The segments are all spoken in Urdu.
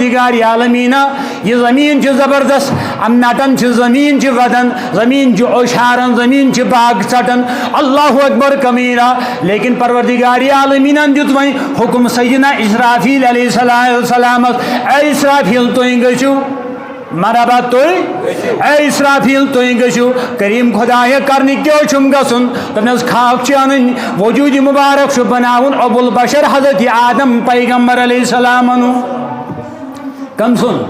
دیگاری عالمینا یہ زمین چھ زبردست ام نٹن چھ زمین چھ ودن زمین چھ اوشارن زمین چھ باغ ژٹن اللہ اکبر کبیرہ لیکن پروردگاری عالمینا دیت وۄنۍ حکم سیدنا اسرافیل علیہ السلام اے اسرافیل تُہۍ گٔژھِو مرحبا تُہۍ اے اسرافیل تُہۍ گٔژھِو کریم خدایا کرنہِ کیٛاہ چھُم گژھُن دوٚپنَس خاک چھِ اَنٕنۍ وجوٗدِ مُبارک چھُ بناوُن ابو البشر حضرت آدم پیغمبر علیہ السلام انُن کم سن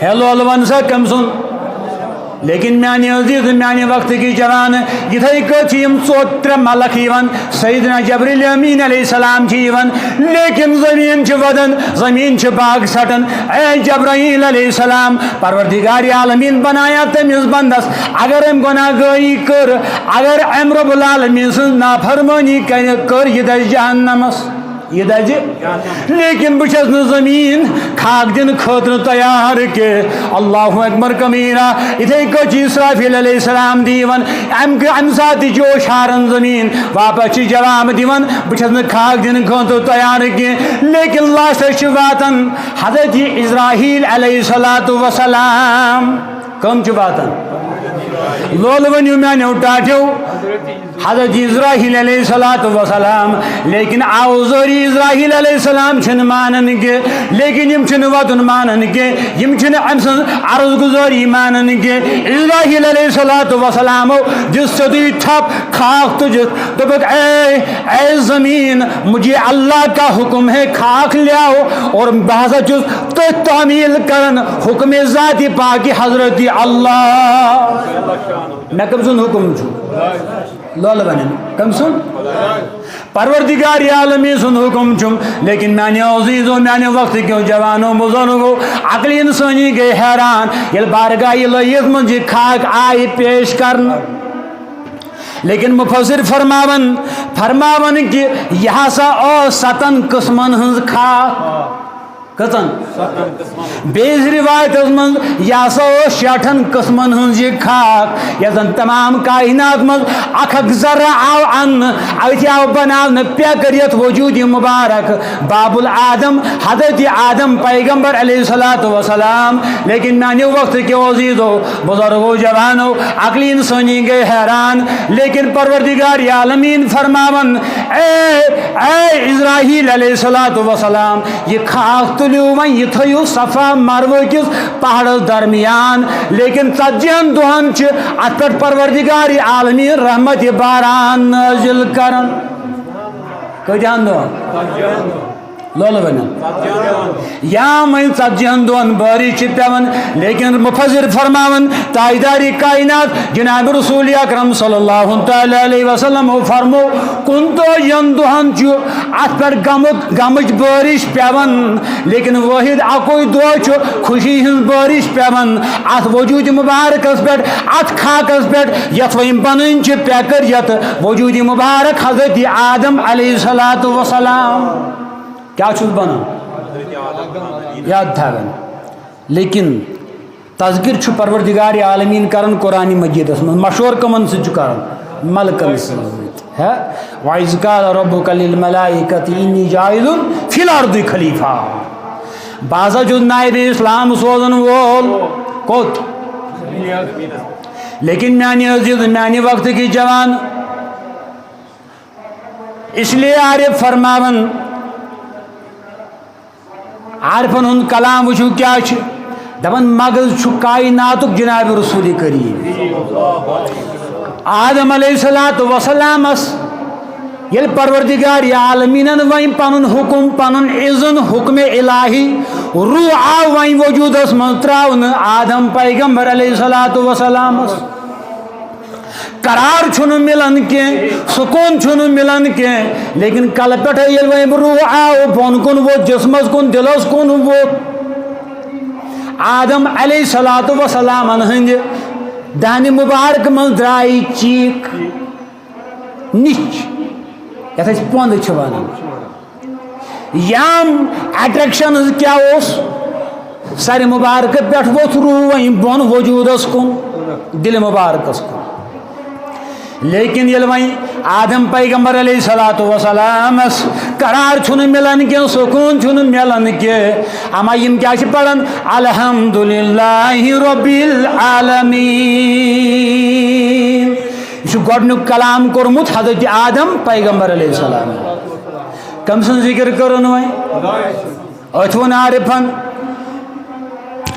ہیلو الون سا کم سن لیکن میانہ عزیز میانہ وقت کی جوان یتھے کچھ ژور ملک یوان سیدنا جبریل امین علیہ السلام لیکن زمین چھ ودن زمین چھ باغ ژٹن اے جبرائیل علیہ السلام پروردگار عالمین بنایا تمس بندس اگر ام گناہ گاری کر اگر ام رب العالمین سن نافرمانی کر یہ دز جہنمس یہ دز لیکن بچس ن زمین خاک دن خاطر تیار کے اللہ اکبر کبیرہ اتھے کچھ اسرافیل علیہ السلام دیون ام سات جوش ہارن زمین واپس جواب دیون بچس ن خاک دن خاطر تیار کے لیکن لاسٹ واتن حضرت اسرائیل علیہ السلام کم چھ واتن لول ونیو میانو ٹاٹھو حضرت اسرائیل علیہ السلام لیکن آوزوری اسرائیل علیہ السلام چھن مانن کے لیکن یم چھن وطن مانن کے یم چھن امسن عرض گزاری مانن کے اسرائیل علیہ السلام جس سدی تھپ خاک تجھ دبک اے زمین مجھے اللہ کا حکم ہے خاک لیاؤ اور بہذا جس تو تعمیل کرن حکم ذاتی پاکی حضرت اللہ میں کم سن حکم چھو لول بنن کم سن پروردگار عالمی سن حکم چھم لیکن میانہ عزیزو میانہ وقت کیوں جوانوں بزرگوں عقلی انسانی گئے حیران یل بارگاہ الہیت من جی خاک آئی پیش کرن لیکن مفسر فرماون کہ یہ سا او ستن قسمن ہنز خاک کتن بیس روایت من یہ سا او شیٹھن قسمن ہنز یہ خاک یہ زن تمام کائنات من اکھک ذرہ آو ان اوتی آو بناو پیا کریت وجود مبارک باب العادم حضرت آدم پیغمبر علیہ السلام لیکن میانے وقت کے عزیزو بزرگو جوانو عقلی انسانی گئے حیران لیکن پروردگار عالمین فرماون اے اسرائیل علیہ السلام یہ خاک تلیو من یہ تھیو صفا مروہ کس پہاڑ درمیان لیکن ژتجیہن دۄہن چھ ات پہ پروردگار عالمین رحمت باران نازل کرن کتہن دۄہن لول ونن یا من ژتجیہن دۄہن بارش پیون لیکن مفسر فرماون تاجداری کائنات جناب رسول اکرم صلی اللہ تعالی علیہ وسلم فرمو کن ین دۄہن چھ ات پہ گمچ بارش پیون لیکن واحد اکوئی دۄہ چھ خوشی ہنز بارش پیون ات وجود مبارکس پہ ات خاکس پہ یت ویم پنن چھ پیکر یت وجود مبارک حضرت آدم علیہ السلام کیا چھوٹ بنا یاد تھاون لیکن تذکر چھو پروردگار عالمین کرن قرآن مجید اس میں مشہور کمن سے چکارن ملکن سے ہے وَإِذْ قَالَ رَبُّكَ لِلْمَلَائِكَةِ إِنِّي جَاعِلٌ فِي الْأَرْضِ خَلِيفَةً بعضا جو نائب اسلام سوزن وول کوت لیکن میانی عزیز میانی وقت کی جوان اس لیے عارف فرماون عارفن ہن کلام وچھو کیا دپن مغز چھو کائناتک جناب رسول کریم آدم علیہ السلام یل پروردگار عالمینن وین پنن حکم پنن اذن حکم الہی روح آو وین وجودس من تراون آدم پیغمبر علیہ السلام قرار چھن ملن کے سکون چھن ملن کے لیکن کل پٹھ یل وین روح آو بون کن وہ جسمس کن دلس کن وہ آدم علیہ السلام ہند دہن مبارک من درائی چیک نچ یت پوند ونان یم اٹریکشن کیا سر مبارک پہ ووت روح وین بون وجودس کن دل مبارکس کن لیکن یل وی آدم پیغمبر علیہ الصلوۃ والسلام قرار چھن ملان کی سکون چھن ملان کی اما یم کیا چھ پڑھن الحمدللہ رب العالمین یہ گۄڈنیُک کلام کورمت حضرت آدم پیغمبر علیہ السلام کم سن ذکر کرن وی اتھون عارفن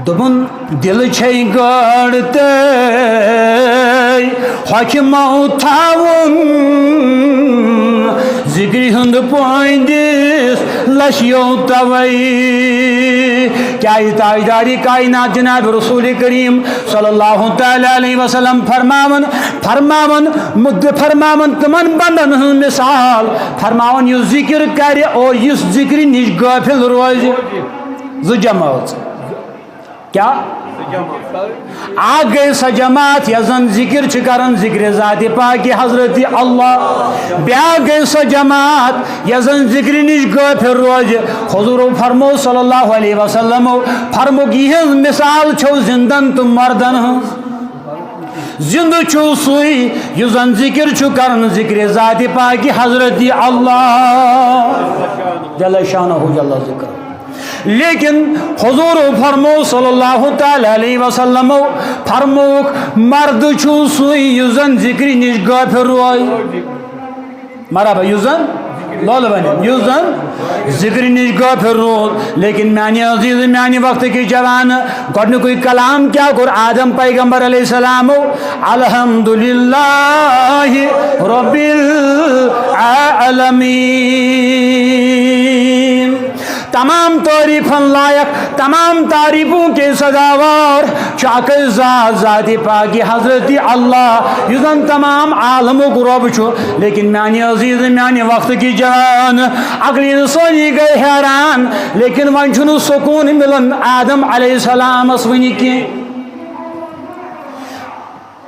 دبن دل چھے گڑتے حکمو تھاون ذکری ہند پوائندس لشیو توئی کیا یہ تاجداری کائنات جناب رسول کریم صلی اللہ تعالیٰ علیہ وسلم فرماون تمن بندن ہن مثال فرماون یہ ذکر کرے اور اس ذکر نش غافل روز ز جماعت کیا آ گئی سا جماعت یزن ذکر چکرن ذکر ذات پاک حضرت اللہ بیا گئی سا جماعت یزن ذکر نش غافل روز حضور فرمو صلی اللہ علیہ وسلم فرمو یہ مثال چھو زندن تم مردن زند چھو سوئی یزن ذکر چھو کرن ذکر ذات پاک حضرت اللہ جل شانہ جل ذکر لیکن حضور فرمو صلی اللہ تعالیٰ علیہ وسلم فرموک مرد چھو سوئی یزن ذکری نش غافل روئی مرحبا یزن لول بنی یزن ذکری نش غافل روز لیکن میانی عزیز میانی وقت کی جوان گوڑنے کوئی کلام کیا کر آدم پیغمبر علیہ السلام الحمدللہ رب العالمین تمام تعریفن لائق تمام تعریفوں کے سزاوار چاکر ذات پاکی حضرت اللہ یزن تمام عالموں کو رب چھو لیکن میانی عزیز میانی وقت کی جان اگلی انسانی گئے حیران لیکن ونچنو سکون ملن آدم علیہ السلام اسونی کی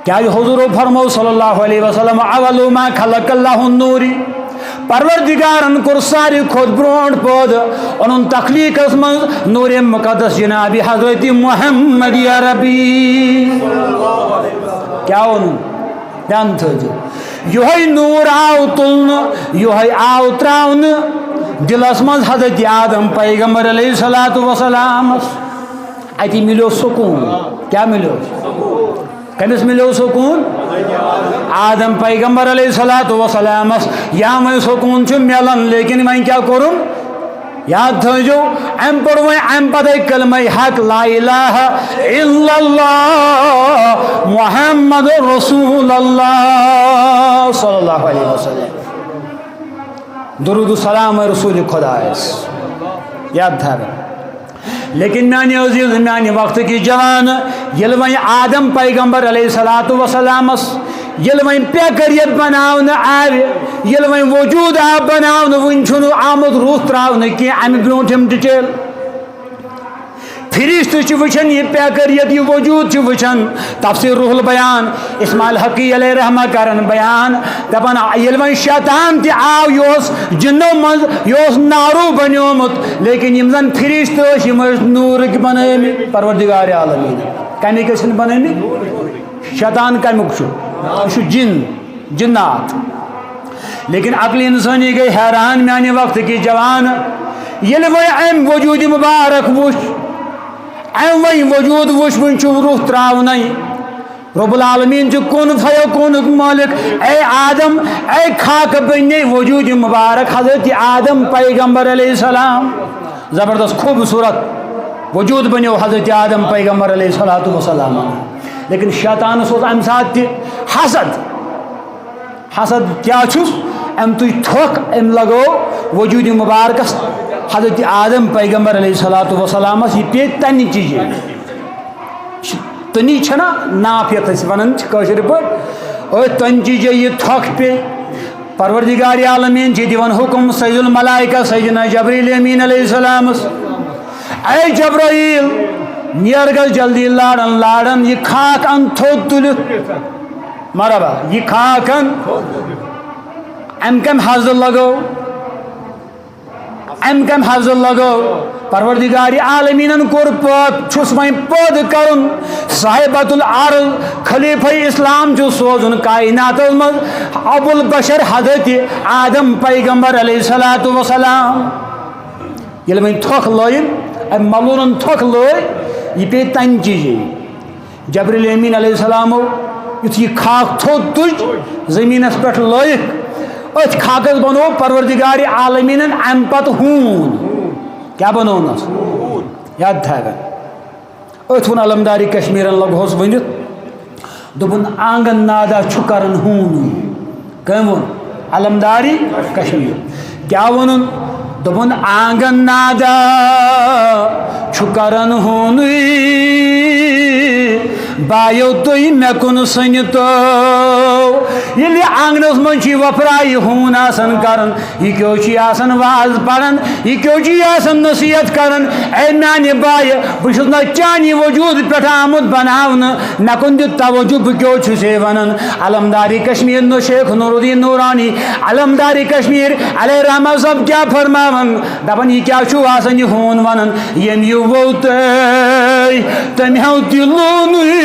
کیا حضور فرمو صلی اللہ علیہ وسلم اولو ما خلق اللہ النوری پروردگارن کور ساری خود برونٹ پود انہوں تخلیق اسمن نور مقدس جناب حضرت محمد یا ربی کیا انہوں دھیان تھو جو یہ نور آو تلن یہ آو تراؤن دل اسمن حضرت آدم پیغمبر علیہ السلام اتی ملو سکون کیا ملو کمس ملو سکون آدم پیغمبر علیہ السلام یا میں سکون چھ ملن لیکن میں کیا کروں یاد تھو ام پڑھو ام پتہ کلمہ حق لا الہ الا اللہ محمد رسول اللہ صلی اللہ علیہ وسلم درود و سلام رسول خدا یاد تھا لیکن میانی عزیز میانی وقت کی جوان یل وہیں آدم پیغمبر علیہ السلام یل وہیں پیکریت بناون آو یل وہیں وجود آپ بناون ون چھنو آمد روح تراؤن کی امی برونٹھم ڈیٹیل فرشت چھ وچھن یہ پیکریت یہ وجود چھ وچھن تفسیر روح البیان اسماعیل حقی علیہ رحمہ کرن بیان دپن یل وہیں شیطان تی آو یوس جنو مز یوس نارو بنیومت لیکن یم زن فرشت یم نور کی بنامی پروردگار عالمین کمی کسن بنامی شیطان کمیک چھو جن جنات لیکن عقل انسانی گئی حیران میانی وقت کی جوان یل وہیں ام وجود مبارک وش ام وی وجود وش ون چھو روح تراؤنی رب العالمین جو کن فیکون مالک اے آدم اے خاک بنی وجود مبارک حضرت آدم پیغمبر علیہ السلام زبردست خوبصورت وجود بنیو حضرت آدم پیغمبر علیہ السلام لیکن شیطان سوز ام ساتھ حسد کیا چھس ام تُج تھوک ام لگو وجود مبارکس حضرت آدم پیغمبر علیہ السلام یہ پی تنی چیزیں تنی چھنا نافیت ونان کاشر پہ اور تن چیزیں یہ تھوک پہ پروردگار عالمین دیوان حکم سید الملائکہ سیدنا جبریل امین علیہ السلام اے جبرائیل نیر گل جلدی لاڑن لاڑن یہ خاک ان تھوک تلت مرحبا یہ خاک ان ام کم حضر لگو ام کم حضر لگو پروردگار عالمین کور چھس وین پود کرن صاحبۃ العرض خلیفہ اسلام جو سوزن کائنات مز ابو البشر حضرت آدم پیغمبر علیہ الصلوۃ والسلام یل وین تھوک لوین ام ملون تھوک لوی یہ پہ تنجی جبریل امین علیہ السلام یُتھ یہ خاک تھوٚد تُج زمینس پہ لٲیِکھ اتھ خاکس بنو پروردگار عالمین ام پتہ ہوٗن کیا بنونس یاد تھاوین اتھ ون علمداری کشمیرن لگوس ونِتھ دوٚپُن آنگن نادا چھُ کران ہوٗنٕے کٔمۍ ووٚن علمداری کشمیر کیا وونُن دوٚپُن آنگن نادا چھُ کران ہوٗنٕے بایو تُہۍ مےٚ کُن سٔنِتو ییٚلہِ آنگنس منٛز چھِ وفراے ہوٗن آسان کران یہِ کیٛو چھِ آسان واز پران یہِ کیٛو چھِ آسان نصیحت کران اے میانہِ بایہِ بہٕ چھُس نہ چانہِ وجوٗد پٮ۪ٹھ آمُت بناونہٕ مےٚ کُن دِ توجہ بہٕ کیٛو چھُس ہے ونان علمداری کشمیٖر نو شیخ نور الدین نورانی علمداری کشمیٖر علیہ رحمہ صٲب کیٛاہ فرماوان دپان یہِ کیٛاہ چھُو آسان یہِ ہوٗن ونان ییٚمۍ یہِ ووٚو تۄہہِ تٔمۍ ہیوٚ تہِ لوٗنٕے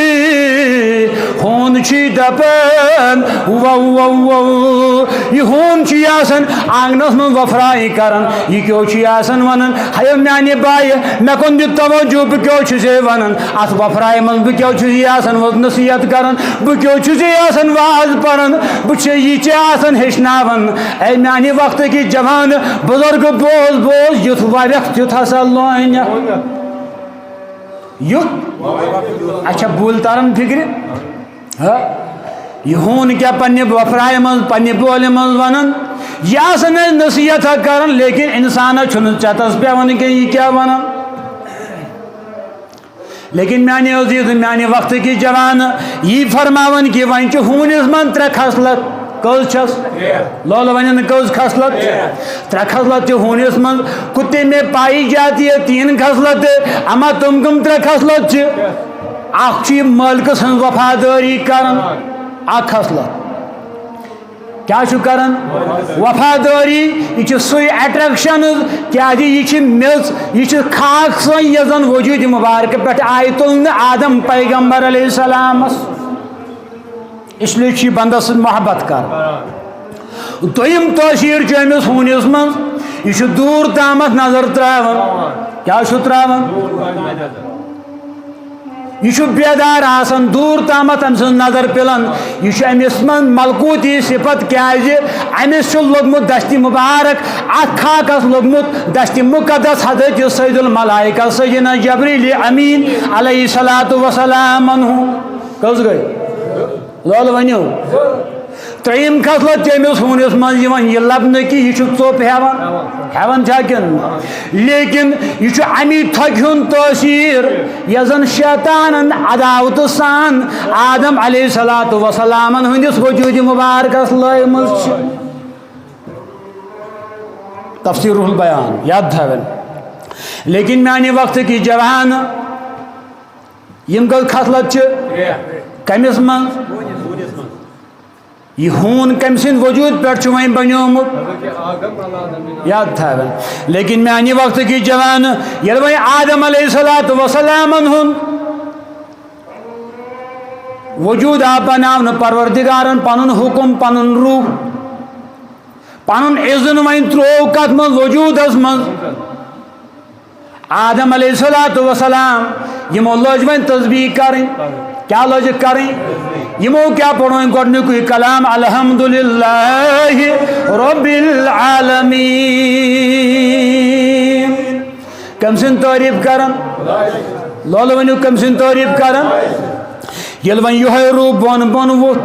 ہوٗن چھُے دپان یہ ہوٗن چھُ آسان آنگنس منٛز وفراے کران یہِ کیٛو چھُ آسان ونان ہیو میانہِ بایہِ مےٚ کُن دِ توجہ بہٕ کیٛو چھُس ہے ونان اتھ وفراے منٛز بہٕ کیٛو چھُس یہِ آسان نصیحت کران بہٕ کیٛو چھُس یہِ آسان واز پران بہٕ چھُس یہِ ژےٚ آسان ہیٚچھناوان اے میانہِ وقتٕکۍ جوان بُزرگ بوز بوز یُتھ وَرٮ۪کھ تیُتھ ہسا لونہِ یُتھ اچھا بوٗلۍ تران فکرِ یہ ہوٗن کیا پنہ وفراے من پنہ بولہِ منٛز ونان یہ آسان نصیحت کران لیکن انسانس چھُنہٕ چتس پیوان کینٛہہ یہ کیا ونان لیکن میانہِ عزیز میانہِ وقتٕکۍ جوان یہ فرماوان کہ وۄنۍ چھِ ہوٗنِس منٛز ترٛےٚ خصلت کٔژ چھس لول ونن کٔژ خصلت ترٛےٚ خصلت چھِ ہوٗنِس منٛز کُتے میں پائی جاتی ہے 3 خصلت اما تم کم 3 خصلت چھِ اکھ چھُ یہِ مٲلکس ہٕنٛز وفادٲری کران اکھ خصلت کیا چھُ کران وفادٲری یہ چھُ سُے اٹریکشن کیازِ یہ چھِ میٚژ یہ چھِ خاک سۄے یۄس زن وجوٗدِ مُبارکہٕ پٮ۪ٹھ آیہِ تُلنہٕ آدم پیغمبر علیہ السلامس اس لیے چھِ بندس سۭتۍ محبت کران دوٚیِم تٲثیٖر چھُ أمِس ہوٗنِس منٛز یہِ چھُ دوٗر تامتھ نظر ترٛاوان کیٛاہ چھُ ترٛاوان یہ چھُ بیدار آسان دوٗر تامتھ أمۍ سٕنٛز نظر پِلان یہ چھُ أمِس منٛز ملکوٗتی صفت کیٛازِ أمِس چھُ لوٚگمُت دستہِ مُبارک اتھ خاکس لوٚگمُت دستہِ مُقدس حضرت سید الملائکہ سیدنا جبریل امین علیہ الصلوۃ والسلام کٔژ گٔے لول ؤنِو ترٛیٚیِم خصلت چھِ أمِس ہوٗنِس منٛز یِوان یہِ لبنہٕ کہِ یہِ چھُ ژوٚپ ہٮ۪وان چھا کِنہٕ لیکن یہِ چھُ امی تھۄکہِ ہُنٛد تٲثیٖر یۄس زن شیطانن عداوتہٕ سان آدم علیہ الصلوۃ والسلامن ہٕنٛدِس وجوٗدِ مُبارکس لٲیمٕژ چھِ تفسیٖر البیان یاد تھاوٕنۍ لیکن میانہِ وقتٕکۍ جوان یِم کٔژ خصلت چھِ کٔمِس منٛز یہ ہوٗن کٔمۍ سٕنٛدِ وجوٗد پٮ۪ٹھ چھُ وۄنۍ بنیومُت یاد تھاوٕنۍ لیکن میانہِ وقتٕکۍ جوان ییٚلہِ وۄنۍ آدم علیہ الصلوۃ والسلامن ہُنٛد وجوٗد آو بناونہٕ پروردگارن پنُن حُکم پنُن روح پنُن اذن وۄنۍ ترٛوو کتھ منٛز وجوٗدس منٛز آدم علیہ الصلوۃ والسلام یِمو لٲج وۄنۍ تسبیح کرٕنۍ کیا لٲجِکھ کرٕنۍ یِمو کیا پوٚر وۄنۍ گۄڈنیُکُے کلام الحمدُللہ رب العالمین کٔمۍ سٕنٛدۍ تعریٖف کران لولہٕ ؤنِو کٔمۍ سٕنٛدۍ تعریٖف کران ییٚلہِ وۄنۍ یِہوے روح بۄن بۄن ووٚتھ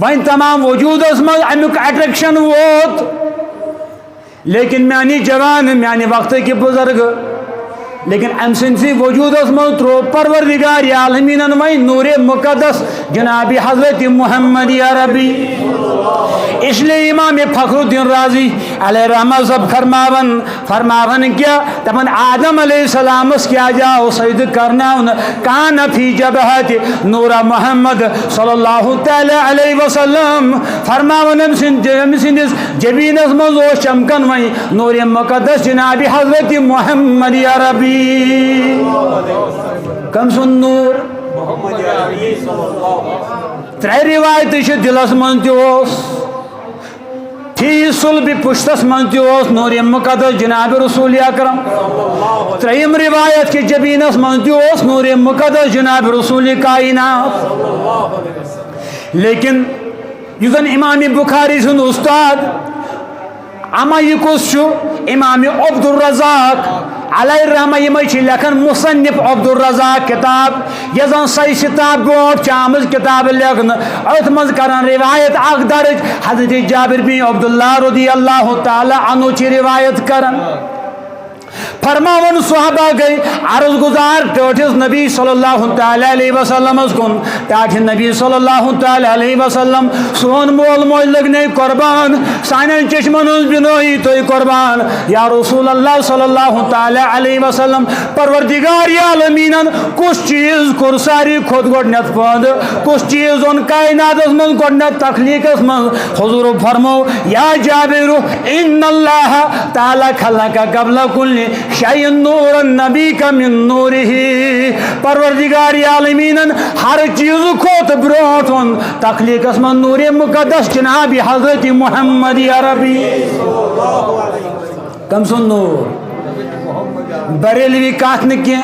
وۄنۍ تمام وجوٗدس منٛز امیُک اٹریکشن ووت لیکن میانہِ جوان میانہِ وقتٕکۍ بُزرگ لیکن ام سندسی وجودس من ترو پروردگار عالمین وی نور مقدس جناب حضرت محمد یا ربی. اس لیے امام فخر الدین رازی علیہ رحمہ سب فرماون کیا تمن آدم علیہ السلام کیا جاؤ سید کرنا کان فی جبہت نور محمد صلی اللہ تعالی علیہ وسلم فرماون سندس جبینس مز چمکن وی نور مقدس جناب حضرت محمد یا ربی. کم سن نور ترے روایت دلس من تس فی صلب پشتس من تس نور مقدس جناب رسول اکرم. تریم روایت کہ جبینس من تس نور مقدس جناب رسول کائنات. لیکن یزن امام بخاری سن استاد اما یہ کس امام عبد الرزاق علیہ الرحمہ یہ لکھن مصنف عبد الرزاق کتاب یزن سی کتاب برو چامز کتاب لکھن ات مز کران روایت اخ درج حضرت جابر بن عبداللہ رضی اللہ تعالی عنہ چی روایت کران. فرماون صحابہ گئی عرض گزار ٹوٹس نبی صلی اللہ تعالی علیہ وسلم کن ٹاٹھ نبی صلی اللہ تعالی علیہ وسلم سون مول موج لگنے قربان سانن چشمن بنوئی تو قربان یا رسول اللہ صلی اللہ تعالی علیہ وسلم پروردگار عالمین کس چیز کور ساری خود گڈنیت پد کس چیز ان کائنات من گڈنیت تخلیق من حضور فرمو یا جابر ان اللہ تعالی خلق قبل کل شیء نور النبی کا من نورہ. پروردگار عالمین ہر چیز کھوت بروٹن تخلیق من نور مقدس جناب حضرت محمد عربی. کم سن نور بریلوی کات نکی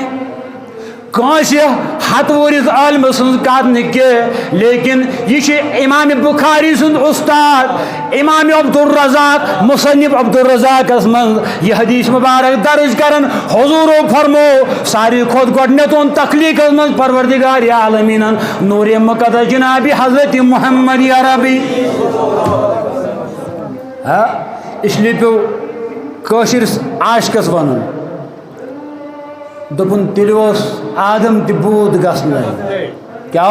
کانس ہت ورس عالم سن کات نکی لیکن یہ امام بخاری سن استاد امام عبد الرزاق مصنف عبد الرزاق من یہ حدیث مبارک درج کرن حضور فرمو ساری خود گڈنیتون تخلیق من پروردگار عالمین نور مقدس جناب حضرت محمد عربی. اس لیے پیو کاشر عاشقس ون دپن تیل آدم تہ بود گھن کیا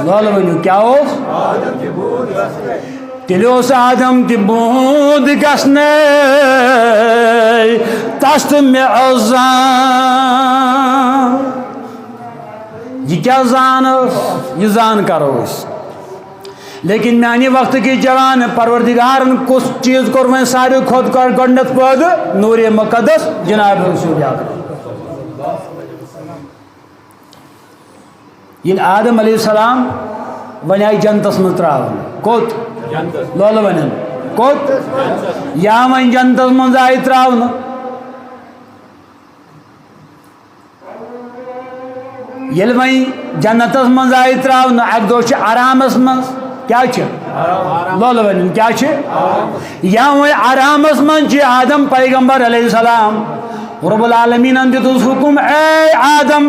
لال ونو کیا تیل آدم تہ بود گھن تس تو مے زان یہ کیا زان یہ زان کرو لیکن میانہ وقت کی جوان پروردگار کس چیز کور میں ساری خود گڈنیت پد نور مقدس جناب رسول اکرم. یہ آدم علیہ السلام ون آئی جنتس من تراون کوت لول ون کوت یا ون جنتس من آئی تراون یل ون جنتس من آئی تراون اک دہ آرامس من کیا لول ون کیا یا وہ آرامس من آدم پیغمبر علیہ السلام رب العالمین دتس حکم اے آدم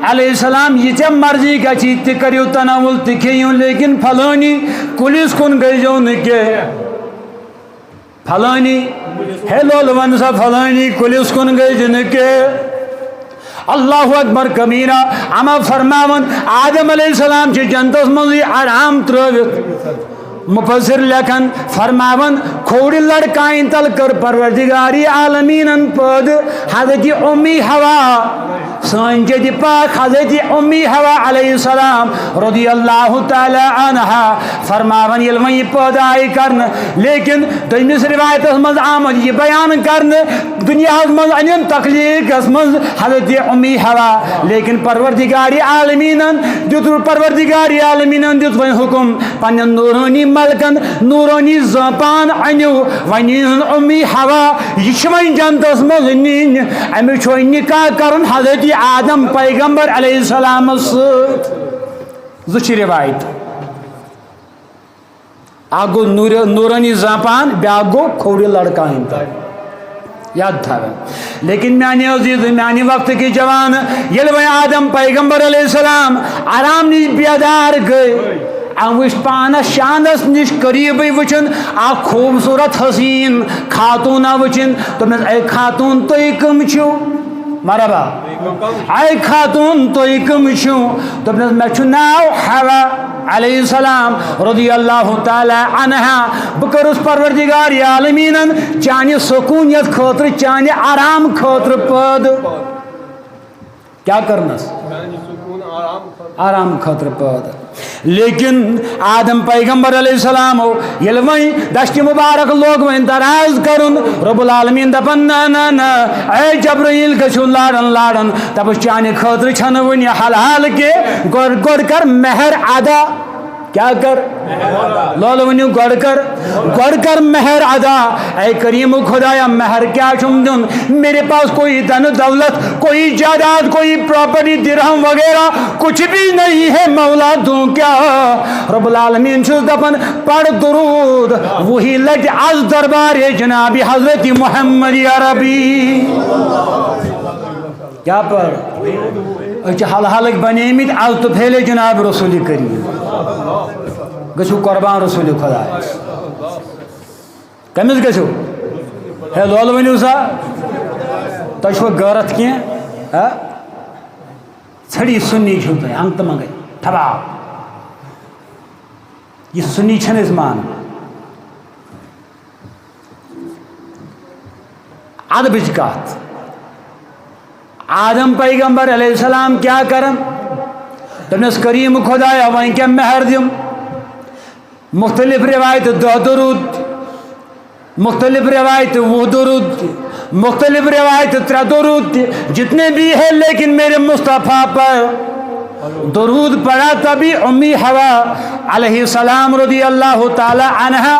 علیہ السلام یہ ٹھیک مرضی گی تہ کرو تناول تہ کھیو لیکن پھلانی کلس کن گیزو نکے پھلانی ہے لول ون سا پھلانی کلس کن گیز نکے. اللہ اکبر کبیرہ اما فرماون آدم علیہ السلام جنتس من آرام تروت مفسر لکھن فرماون کھوڑی لڑکائن تل کر پروردگاری عالمین پد حضرت امی حوا سن جد پاک حضرت امی حوا علیہ السلام رضی اللہ تعالی عنہا فرماون یل وی پد آئی کرن لیکن دویمس روایت من آمد یہ بیان کرن دنیا من ان تخلیق من حضرت امی حوا لیکن پروردگاری عالمین پروردگاری عالمین دیت وی حکم پن نورانی ملکن نورانی زبان انو ونین امی حوا یہ ون جنتس من نین امچ نکاح کرن حضرت آدم پیغمبر علیہ السلام زچ روایت اک گو نورانی زبان بیا گو کھوڑی لڑکائن یاد تھا. لیکن میانی عزیز میانی وقت کی جوان یل وی آدم پیغمبر علیہ السلام آرام نش بیدار گئے وچ پانس شانس نش قریب وچن اخ خوبصورت حسین خاتون وچن تمس اے خاتون تھی کم چھو مرحبا اے خاتون تو کم چھو دپنس مے چھ ناو حوا علیہ السلام رضی اللہ تعالی عنہا بہ کرس پروردگار عالمینن چانہ سکونیت خاطر چانہ آرام خاطر پید کیا کرنس آرام خاطر پید لیکن آدم پیغمبر علیہ السلام یل وی دشت مبارک لوگ وین دراز کرن رب العالمین دپن نا نا نا اے جبرائیل گژھو لارن لارن دپس چانہ خاطر چھن ون حلال کے گۄڈ کر مہر ادا کیا کر لول ونیو گۄڈ کر مہر ادا اے کریم خدایا مہر کیا چھم دن میرے پاس کوئی دن دولت کوئی جائیداد کوئی پراپرٹی درہم وغیرہ کچھ بھی نہیں ہے مولا دوں کیا رب العالمین چھس دپن پڑھ درود وہی لٹ از دربار جناب حضرت محمد عربی کیا پڑھ اچھا حل حلق بنیمت از تو پھیلے جناب رسول کریم گژھو قربان رسول خدا کمس گژھو ہے لول ونیو سا تہ چھو غیرت کی ژھڑی سنی چھو تہ انگ تہ منگے تھبا یہ سنی چھن اس مان ادبچ کت آدم پیغمبر علیہ السلام کیا کرن دپنس کریم خدایا وین کیا مہر دم مختلف روایت 10 درود مختلف روایت 20 درود مختلف روایت 3 درود جتنے بھی ہیں لیکن میرے مصطفیٰ پر درود پڑھا تبھی امی حوا علیہ السلام رضی اللہ تعالی عنہ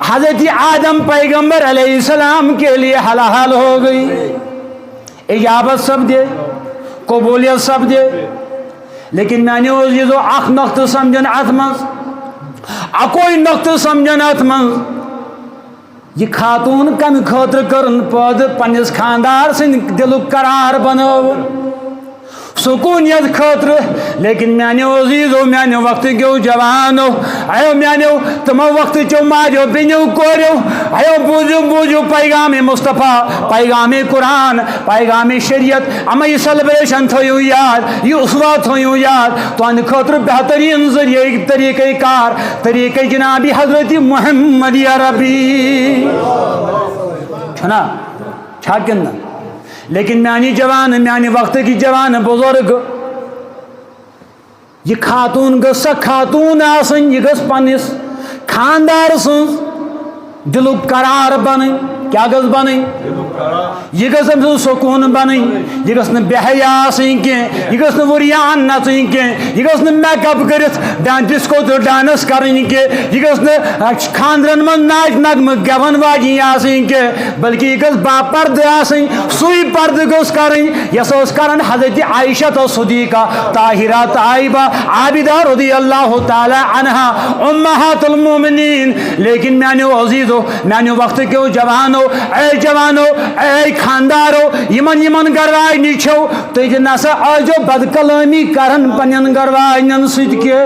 حضرت آدم پیغمبر علیہ السلام کے لیے حلال ہو گئی اجابت سب دے قبولیت سب دے لیکن میانیو عزیزو اخ نقطہ سمجھن ات مز اکوئی نقطہ سمجھن ات مز یہ خاتون کم خاطر کرن پد پنس خاندار سن دلک قرار بنو سکونیت خاطر لیکن میانیو عزیزو میانیو وقت کیو جوانو ایو میانیو تمو وقت چو ماجو بینیو کوریو ایو بوجو پیغام مصطفیٰ پیغام قرآن پیغام شریعت اما یہ سیلیبریشن تھویو یاد یہ اسوا تھویو یاد تو ان خاطر بہترین ذریعہ طریقہ کار طریقہ جناب حضرت محمد عربی چھنا چھاکن لیکن میانی جوان میانی وقت کی جوان بزرگ یہ خاتون گس خاتون آسن یہ گس پنس خاندار سن دلک قرار بن کیا گس بن یہ گس سکون بن یہ گس بے حیا آسن کی یہ گس وریان نچن کی یہ گس میک اپ کرت ڈسکو تو ڈانس کرن کی یہ گس خاندرن من ناچ نغمہ گون واجن آسن کی بلکہ یہ گس باپرد آسن سوئی پرد گس کرن یس کرن حضرت عائشہ تو صدیقہ طاہرہ طیبہ عابدہ رضی اللہ تعالی عنہا امہات المومنین لیکن میانیو عزیزو میانیو وقت کیو جوانو اے خاندارو یمن گروائی نیچو تو یہ نسا آجو بد کلامی کرن پنین گروائین سید کے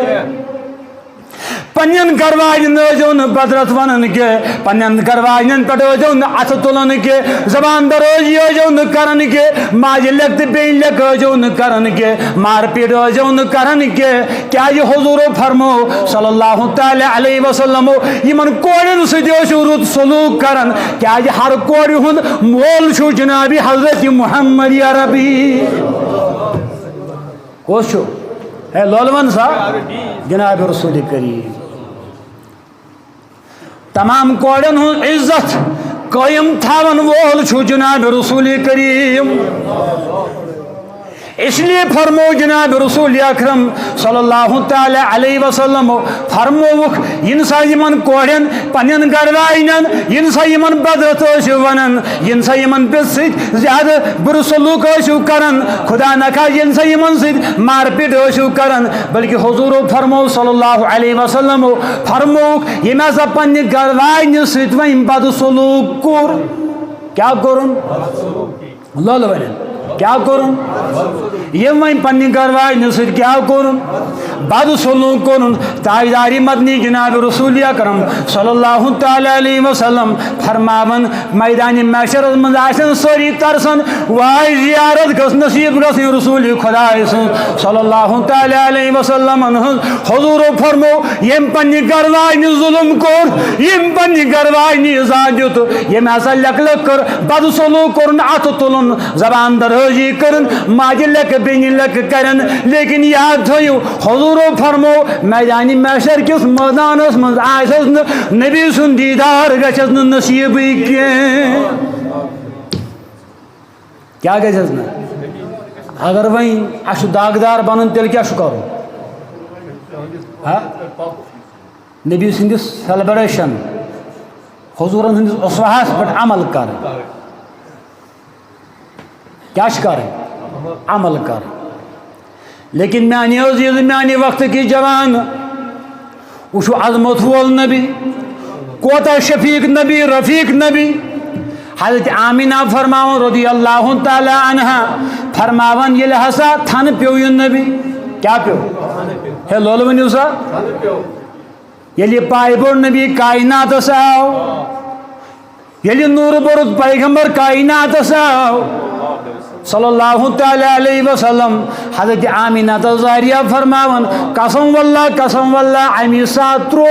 پنین گروائین جو بدرت ونن کے پنین گروائین پہ جو ات تلن کے زبان دروزی جو کرن کے ماج لکت بین لک جو کرن کے مار پیٹ جو کرن کے کیا یہ حضور فرمو صلی اللہ تعالی علیہ وسلم یمن کوڑن سیدیو رت سلوک کرن کیا یہ ہر کوڑ ہند مول چھو جناب حضرت محمد عربی کس چھو ہے لولون سا جناب رسول کریم تمام کوڑن ہن عزت قائم تھاون وول چھو جناب رسول کریم اس لیے فرمو جناب رسول اکرم صلی اللہ تعالی علیہ وسلم فرموک ینسا یمن کوڑن پنین گروائنن ینسا یمن بدرت ٲسِو ونان ینسا یمن پہ زیادہ بر سلوک ٲسِو کران خدا نخوا ینسا یمن سۭتۍ مار پیٹ ٲسِو کران بلکہ حضور فرمو صلی اللہ علیہ وسلم فرموک یم ہسا پنہ گروائنہِ سۭتۍ وۄنۍ بد سلوک کوٚر کیا کوٚرُن لول ونن کیا کرن یم وین پنہ گروائن سۭتۍ کیا کرن بد سلوک کورن تاجداری مدنی جناب رسول اکرم صلی اللہ تعالیٰ علیہ وسلم فرماون میدان محشرس من آسن سوری ترسن وائی زیارت گس نصیب گسن رسول خدا سن صلی اللہ تعالیٰ علیہ وسلم حضور فرمو یم پنہ گروائی ظلم کور یم پنہ گروائی ازا دیت یم ہسا لک لک کر بد سلوک کورن ات تلن زبان درازی کرن ماجہ لک بین لک کرن لیکن یاد تھیو حضور فرمو میدان محشر کس میدانس من آسس نبی سن دیدار گھس نصیب کیا گھس نا اگر وین اس داغدار بنن تیل کیا کرو نبی سندس سیلبریشن حضور ہندس اسوہس پہ عمل کر کیا کریں عمل کر لیکن میانی عزیز میانی وقت کی جوان وشو عظمت وول نبی کوتا شفیق نبی رفیق نبی حضرت آمینہ فرماون رضی اللہ تعالی عنہ فرماون یہ ہسا تھن پیو یہ نبی کیا پیو ہے لول ونیو سا یہ پائے بور نبی کائنات ساو یہ نور برد پیغمبر کائنات ساو صلی اللہ تعالی علیہ وسلم حضرت آمینہ تزاریہ فرماون قسم واللہ امی ساترو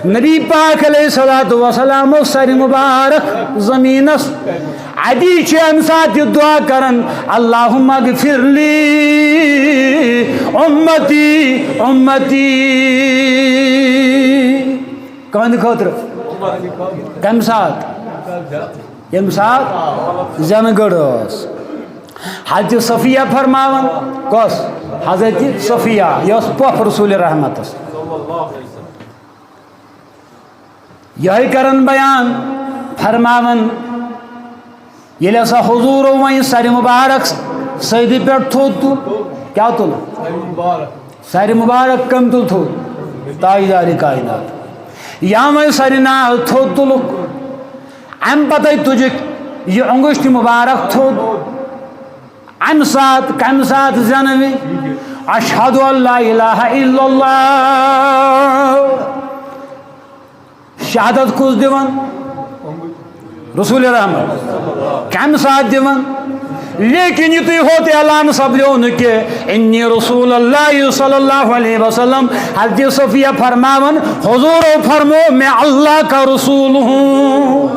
نبی پاک علیہ السلام سر مبارک زمینس عدی چھ ام سات دعا کرن اللہم اغفر لی امتی امتی کون خطر کم سات یم سات زنگڑس حضرت صفیہ فرماون کس حضرت صفیہ یس پوف رسول رحمت یہ کرن بیان فرماون یہ سا حضور وہیں سر مبارک سیدی پہ تھوت تو کیا تل سر مبارک کم تل تھو تاجدار کائنات یا میں سر نا تھوت تلک ام پتہ تجھے یہ انگشت مبارک تھوت ام سات کم سات زنوی اشہد ان لا الہ الا اللہ شہادت کس دیون رسول رحمت کم سات دیون لیکن یہ تو ہوتے اعلان سپدیون کہ انی رسول اللہ صلی اللہ علیہ وسلم حضرت صفیہ فرماون حضور فرمو میں اللہ کا رسول ہوں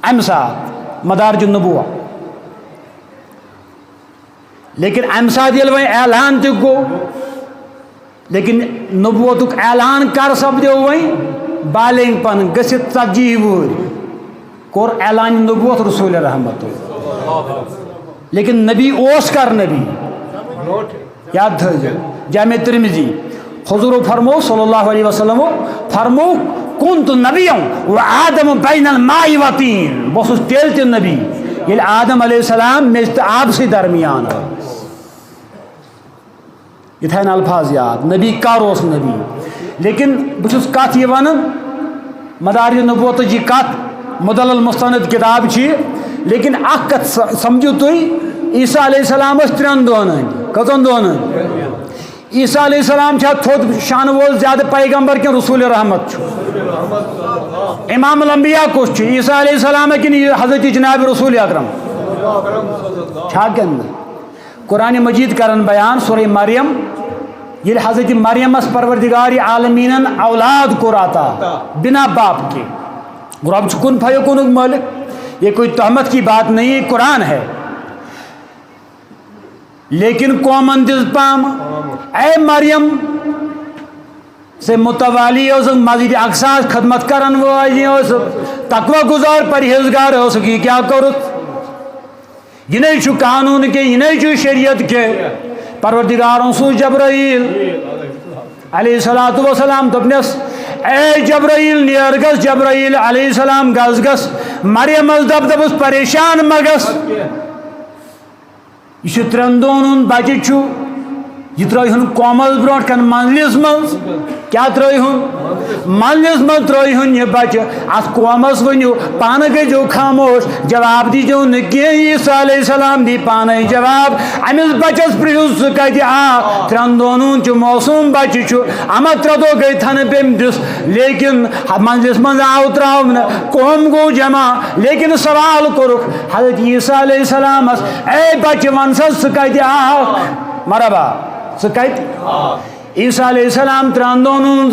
ام سات مدارج النبوہ لیکن ام سات یل وہیں اعلان تہ گو لیکن نبوتک اعلان کر سپدیو وہیں بالنگ پن گھت 40 وہر کور اعلان نبوت رسول رحمت لیکن نبی اوس کر نبی یاد تھو جامع ترمذی حضور فرمو صلی اللہ علیہ وسلم فرمو کنت نبیوں و آدم بین الماء و طین بس تیل تہ نبی یل آدم علیہ السلام میز آب سے درمیان یہ تھا الفاظ یاد نبی کار اس نبی لیکن بس کت یہ ون مدارج نبوت جی کت مدلل مستند کتاب چی لیکن اخ کت سمجھو تھی عیسیٰ علیہ السلام اس 3 دہن کتن دہن عیسیٰ علیہ السلام چھا تھوت شان وول زیادہ پیغمبر کن رسول رحمت امام الانبیاء کس عیسیٰ علیہ السلام کن حضرت جناب رسول اکرم چھا کن قرآن مجید کرن بیان سورہ مریم یہ حضرت مریم اس پروردگار عالمین اولاد کو راتا بنا باپ کے رب کن فیکون مالک یہ کوئی تہمت کی بات نہیں قرآن ہے لیکن قومن دز پام اے مریم سے متوالی مسجد اقصا خدمت کرن واجی تقوی گزار پرہیزگار ہو سکی کیا کرت یہ نہیں چھو قانون کے یہ نہیں چھو شریعت کے پروردگاروں سو جبرائیل علیہ السلام دپنس اے جبرائیل نیرگس جبرائیل علیہ السلام گس گس مریم از دبس پریشان مگس یہ 3 دونن بچہ چھو یہ ترہن قومس برو کن منزلس من کیا ترہن منزلس من ترہن یہ بچہ ات قومس ونیو پانہ گیو خاموش جواب دیجو نکی عیسیٰ علیہ السلام دی پانے جواب امس بچس پریو سہ کتہ آ ترن دونوں چھ موسوم بچہ چھ اما ترو گئی تھن پم دس لیکن منزلس من آو تراؤن قوم گو جمع لیکن سوال کورک حضرت عیسیٰ علیہ السلام اے بچہ ون سا سہ کتہ آ مرحبا سہ کت عیسیٰ علیہ السلام تران دونوں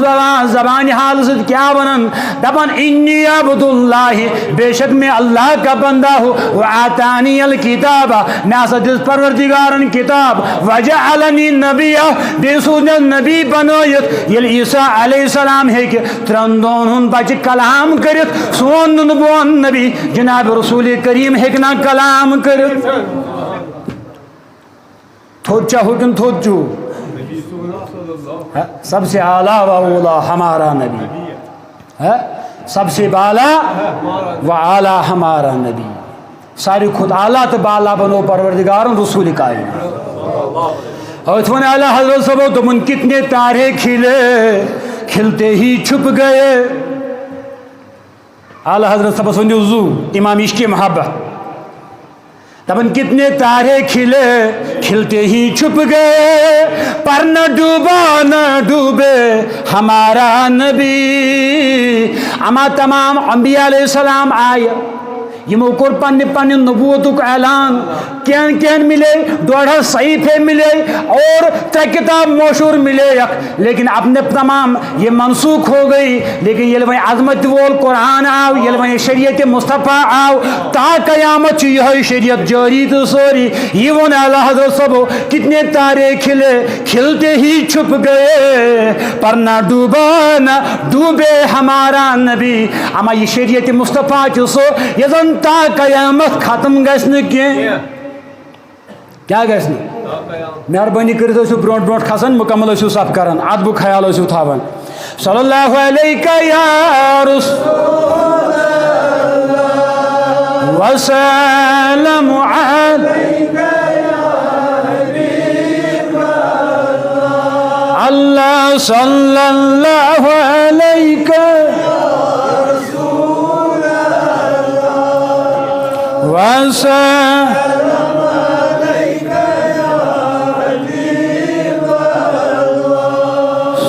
زبان حال سے کیا ونن دپن انی عبد اللہ بے شک میں اللہ کا بندہ ہوں وآتانی الکتاب میں دس پروردگارن کتاب وجعلنی نبی بے سوچن نبی بنویت یل عیسیٰ علیہ السلام ہے کہ تران دونوں بچ کلام کرت سون نبوان نبی جناب رسول کریم ہیکنا کلام کرت تھوچ چاہو کن تھوچ چو سب سے اعلیٰ و اولا ہمارا نبی سب سے بالا و اعلیٰ ہمارا نبی ساری خود اعلیٰ تو بالا بنو پروردگار رسول کائنات اور اتفن اعلیٰ حضرت صاحب تمن کتنے تارے کھلے کھلتے ہی چھپ گئے اعلیٰ حضرت صاحب سنجو زو امام عشق محبت تبن کتنے تارے کھلے کھلتے ہی چھپ گئے پر نہ ڈوبا نہ ڈوبے ہمارا نبی اما تمام انبیاء علیہ السلام آئے یمو کور پنہ پنہ نبوتک اعلان کین کین ملے 1.5 صحیفے ملے اور 3 کتاب مشہور ملے لیکن اپنے تمام یہ منسوخ ہو گئی لیکن یہ وہیں عظمت وول قرآن آو یہ وہیں شریعت مصطفیٰ آو تا قیامت یہ شریعت جاری تو سوری یہ وہ اعلیٰ حضرت صاحب کتنے تارے کھلے کھلتے ہی چھپ گئے پر نہ ڈوبا نہ ڈوبے ہمارا نبی اما یہ شریعت مصطفیٰ چسو یہ زن تا قیامت ختم گژھنہ کیا گژھنہ مہربانی کرت ٲسِو برونٛٹھ برونٛٹھ کھسان مکمل ٲسِو صف کران ادبُک خیال ٲسِو تھاوان صلی اللہ علیہ یا رسول وسلم علیک اللہ صلی اللہ علیہ وسلم علیک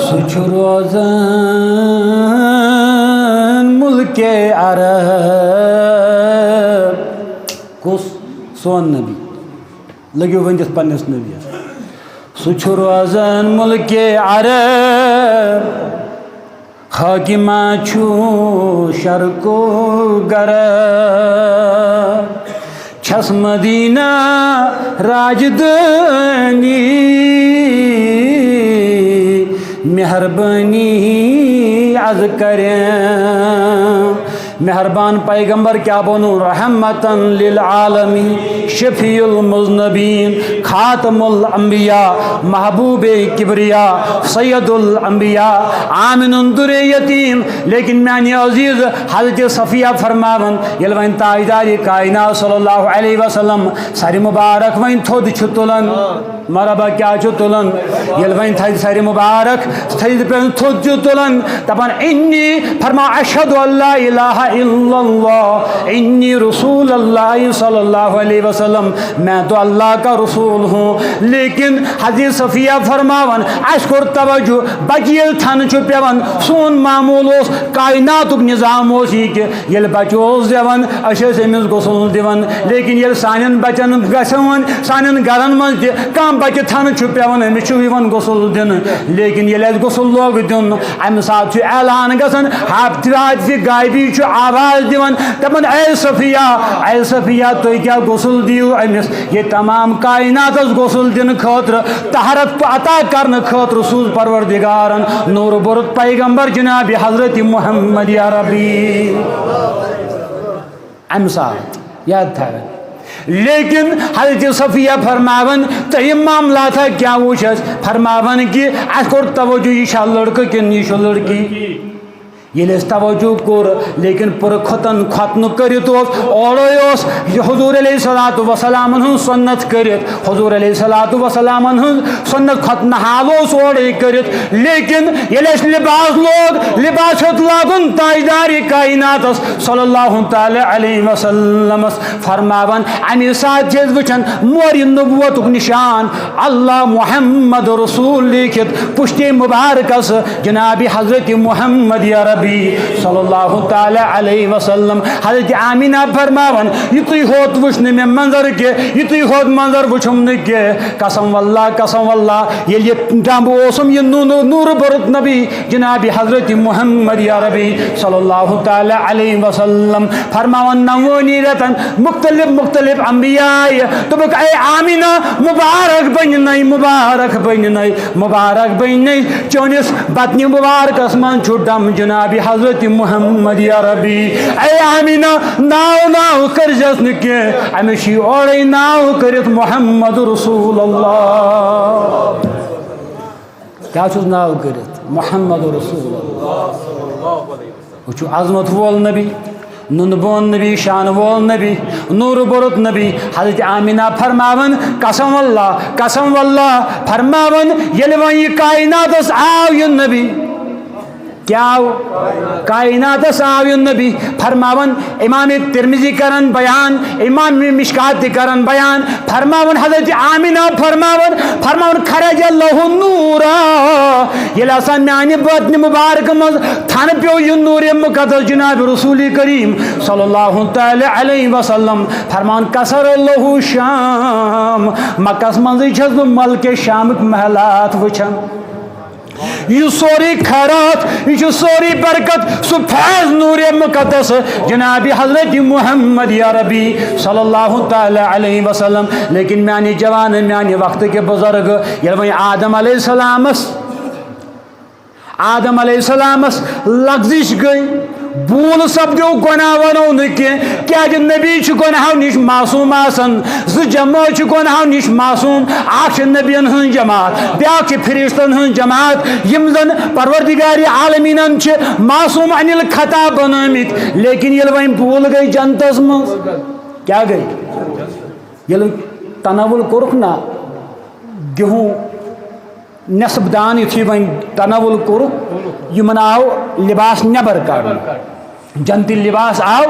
سچ روزن ملک عرب کس سون نبی لگیو ونجس پنس نبی سچ روزن ملک عرب حاکمہ چھو شرکو غرب چھس مدینہ راجدانی مہربانی از کریں مہربان پیغمبر کیا بنو رحمتن للعالمین شفیع المذنبین خاتم الانبیاء محبوب کبریا سید الانبیاء آمن در یتیم لیکن میانی عزیز حضرت صفیہ فرماون یل وین تاجدار کائنات صلی اللہ علیہ وسلم ساری مبارک وین تھود چھتلن مرحبا کیا چھتلن یل وین تھائی ساری مبارک تھائی پہ تھود چھتلن تبان انی فرما اشہد اللہ الہ الا اللہ انی رسول اللہ صلی اللہ علیہ وسلم میں تو اللہ کا رسول ہوں لیکن حضرت صفیہ فرماون اشکر توجہ بچیل تھن چھو پیون سون معمول اس کائناتک نظام اس ہی کہ یل بچوز دیون اشیس امز غسل دیون لیکن یل سانن بچن گسون سانن گرن من کم بچہ تھن چھو پیون امس چھو یون غسل دن لیکن یل غسل لوگ دن ام ساتھ چھ اعلان گسن حافظ غائبی چھ آواز دیون دپن اے صفیہ تو کیا غسل دیو امس یہ تمام کائنات غسل دن خاطر طہارت عطا کرنے خاطر سوز پروردگارن نور برت پیغمبر جناب حضرت محمد یا ربی ام ساتھ یاد تھا لیکن حضرت صفیہ فرماون تو یہ معاملہ تھا کیا وچھس فرماون کہ اس کو توجہ یہ لڑکا کن یہ لڑکی ییٚلہِ أسۍ توجہ کوٚر لیکن پُرٕ ختنہٕ کٔرِتھ اورے اوس حضوٗر علیہ صلاتُ وسلامن ہٕنٛز سنت کٔرِتھ حضوٗر علیہ صلاتُ وسلامن ہٕنٛز سنت ختنہٕ حال اوس اورے کٔرِتھ لیکن ییٚلہِ اَسہِ لباس لوگ لباس ہیوٚت لاگُن تاجدارِ کائناتس صلی اللہ تعالیٰ علیہ وسلمس فرماوان اَمہِ ساتہٕ چھِ أسۍ وٕچھان مورِ نبوتُک نشان اللہ محمد رسول لیکھِتھ پُشتے مبارکس جناب حضرت محمد عربی صلی اللہ تعالیٰ علیہ وسلم حضرت آمینہ فرماوان یہ تُہۍ ہوت وٕچھنہٕ مےٚ منظر کینٛہہ یہ تُہۍ ہوت منظر وٕچھُم نہٕ کینٛہہ قسم واللہ ییٚلہِ یہِ ڈمب اوسُم یہِ نوٗرٕ بوٚرُت نبی جناب حضرت محمد عربی صلی اللہ تعالیٰ علیہ وسلم فرماوان نوٲنی رٮ۪تن مختلف انبیاء دوٚپُکھ اے آمینہ مبارک بننے چٲنِس بطنہِ مبارکس منٛز چھُ ڈم جناب حضرت محمد عربی اے آمینہ ناو کٔرزٮ۪س نہٕ کینٛہہ أمِس چھُ اورے ناو کٔرِتھ محمد رسول اللہ کیٛاہ چھُس ناو کٔرِتھ محمد رسول اللہ وہ چھُ عظمت وول نبی نُنہٕ بون نبی شان وول نبی نوٗرٕ بوٚرُت نبی حضرت آمینہ فرماوان قسم واللہ فرماوان ییٚلہِ وۄنۍ یہِ کائناتس آو یہِ نبی کیا آو کائناتس آو یہِ نبی فرماوان امام ترمذی کران بیان امام مشکات تہِ کران بیان فرماوان حضرت آمینہ فرماوان خرج اللہ نورا ییٚلہِ ہسا میانہِ بطنہِ مبارک منٛز تھنہٕ پیوٚو یہِ نوٗرِ مقدس جناب رسول کریم صلی اللہ تعالیٰ علیہ وسلم فرماوان کسر اللہ شام مکس منٛزٕے چھس بہٕ ملکہِ شامٕکۍ محلات وٕچھان یہ سوری خیرات یہ سوری برکت سو فیض نور مقدس جناب حضرت محمد عربی صلی اللہ تعالیٰ علیہ وسلم لیکن میانی جوان میانی وقت کے بزرگ یل وہیں آدم علیہ السلامس لغزش گئی بول سپدو گناہ ونو نکہ کیا نبی گناہو نش معصوم آسن جماعت گناہو نش معصوم اخ نبین ہن جماعت بیاکھ فرشتن ہن جماعت یم زن پروردگار عالمینن معصوم عن الخطا بنامت لیکن یل وین بول گئی جنتس من کیا گئی یل تناول کورک نا گہوں نصب دان یتھی وین تناول کورک یمن آو لباس نبر کڑن جنتی لباس آو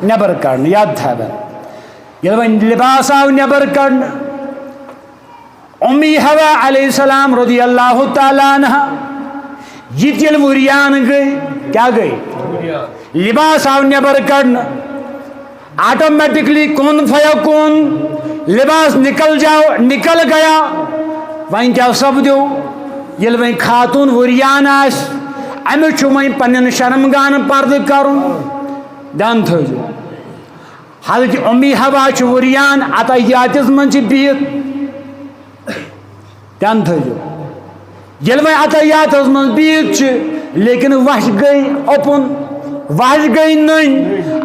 نبر کڑن یاد تھا یل وین لباس آو نبر کڑن امی حوا علیہ السلام رضی اللہ تعالیٰ عنہ یہ یل وریان گئی کیا گئی لباس آو نبر کڑن آٹومیٹکلی کون فیکون لباس نکل گیا وہیں کیا سپدو یل وہیں خاتون وریان آس امس وہیں پنن شرمگان پرد کرن دان تھو حضرت امی حوا وریان عطیاتس من بہت دان تھو یل وہیں عطیاتس من بہت لیکن وش گئی اوپن وش گئی نن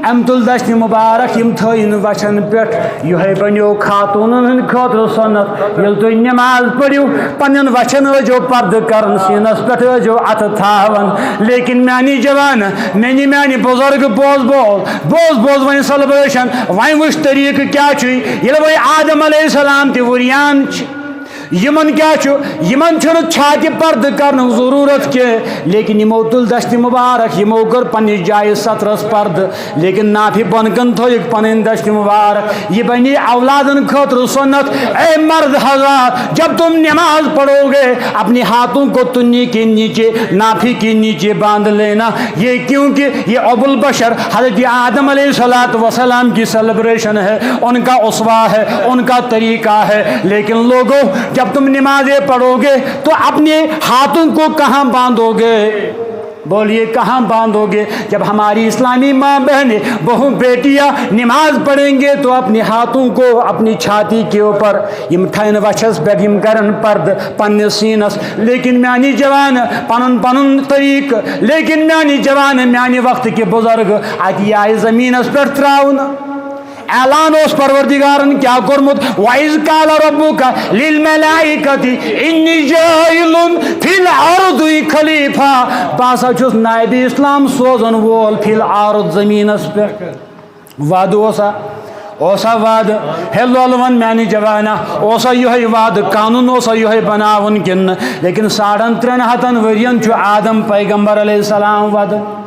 ام تل دشت مبارک یم تھین وچن پہ یہ بنو خاتون خاطر سنت یل تھی نماز پڑھو پن وچن ٲسۍزیو پردٕ کران سینس پہ ٲسۍزیو اتھ تھاون لیکن میانی جوان میانی بزرگ بوز وۄنۍ سیلبریشن وۄنۍ وٕچھ طریقہٕ کیاہ چھُ ییٚلہِ وۄنۍ آدم علیہ السلام تہِ وریان چھِ یمن کیا یمن چھاتہِ پرد کرن ضرورت کی لیکن یمو تل دشت مبارک یمو کر پنس جائے سترس پرد لیکن نافی بن کن تھوک پن دشت مبارک یہ بنی اولادن خاطر سنت اے مرد حضرات جب تم نماز پڑھو گے اپنے ہاتھوں کو تنی کے نیچے نافی کے نیچے باندھ لینا یہ کیونکہ یہ ابو البشر حضرت آدم علیہ السلام کی سیلیبریشن ہے ان کا اسوا ہے ان کا طریقہ ہے لیکن لوگوں جب تم نمازیں پڑھو گے تو اپنے ہاتھوں کو کہاں باندھو گے بولیے کہاں باندھو گے جب ہماری اسلامی ماں بہنیں بہو بیٹیاں نماز پڑھیں گے تو اپنے ہاتھوں کو اپنی چھاتی کے اوپر یم تھین وچھس پہ یم کرن پرد پنس سینس لیکن میانی جوان پن طریق لیکن میانی جوان میانی وقت کے بزرگ ات آئے زمینس پہ تراؤن اعلان اس پروردگارن کیا کورمت وَإِذْ قَالَ رَبُّكَ لِلْمَلَائِكَةِ إِنِّي جَاعِلٌ فِي الْأَرْضِ خَلِيفَةً باسا چھُس نائب اسلام سوزن وول فی الارض زمینس پہ وعدٕ اوسا وعدٕ ہے لولون میانہِ جوانا اوسا یہے وعدٕ قانون اوسا یہے بناون کن لیکن 350 ورین چھُ آدم پیغمبر علیہ السلام وعدٕ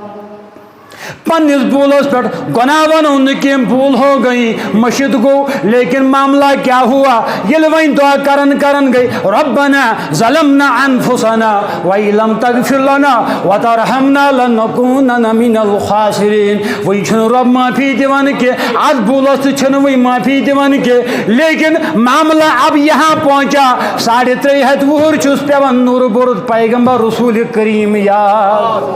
پنس بولس پہ گناہ ونو نی بھول ہو گئی مشد گو لیکن معاملہ کیا ہوا یل ون دعا کرن گئی ربنا ظلمنا انفسنا وَإِن لَمْ تَغْفِرْ لَنَا وَتَرْحَمْنَا لَنَكُونَنَّ مِنَ الْخَاسِرِينَ وی چھن رب معافی دیوان کہ ات بولس چھن وی معافی دیوان کہ لیکن معاملہ اب یہاں پہنچا 350 وہر چھس پیون نور برد پیغمبر رسول کریم یاد